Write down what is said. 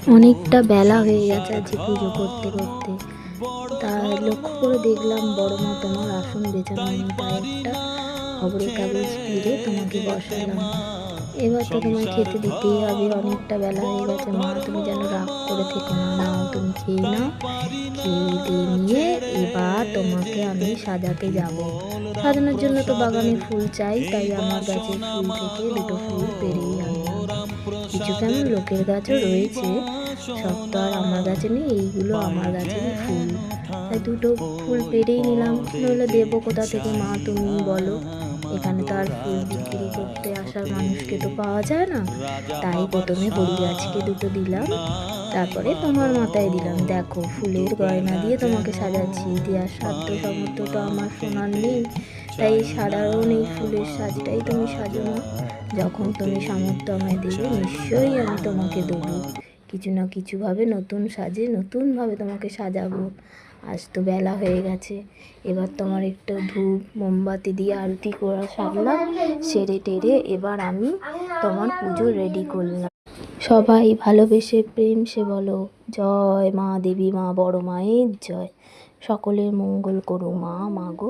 অনেকটা বেলা হয়ে গেছে আজকে পুজো করতে করতে। তা লক্ষ্য করে দেখলাম বড় মা তোমার আসন বেছানো হয়নি, তাই একটা খবরের কাগজ পেরে তোমাকে বসালাম। এবার তো তোমায় খেতে দিতেই হবে, অনেকটা বেলা হয়ে গেছে। মা তুমি যেন রাগ করে থেকো না, নাও তুমি খেয়ে নাও। খেয়ে দিয়ে নিয়ে এবার তোমাকে আমি সাজাতে যাব। সাজানোর জন্য তো বাগানে ফুল চাই, তাই আমার গাছের ফুল থেকে দুটো ফুল পেড়েই আনলাম। কিছু কেমন লোকের গাছও রয়েছে, সব তো আর আমার গাছে নেই, এইগুলো আমার গাছেরই ফুল। তাই দুটো ফুল পেড়েই নিলাম, নইলে দেবো কোথা থেকে মা তুমি বলো। এখানে তো আর ফুল বিক্রি করতে আসার মানুষকে তো পাওয়া যায় না। তাই প্রথমে হরি গাছকে দুটো দিলাম, তারপরে তোমার মাথায় দিলাম। দেখো ফুলের গয়না দিয়ে তোমাকে সাজাচ্ছি, দেওয়ার সাধ্য সামর্থ্য তো আমার সোনার নেই, তাই সাধারণ এই ফুলের সাজটাই তুমি সাজো না। যখন তুমি সামর্থ্য আমায় দেবে নিশ্চয়ই আমি তোমাকে দেবো, কিছু না কিছুভাবে নতুন সাজে নতুনভাবে তোমাকে সাজাবো। আজ তো বেলা হয়ে গেছে, এবার তোমার একটু ধূপ মোমবাতি দিয়ে আরতি করা সারলাম, সেরে টেরে এবার আমি তোমার পুজো রেডি করলাম। সবাই ভালোবেসে প্রেম সে বলো, জয় মা দেবী মা বড় মায়ের জয়। সকলের মঙ্গল করো মা, মাগো।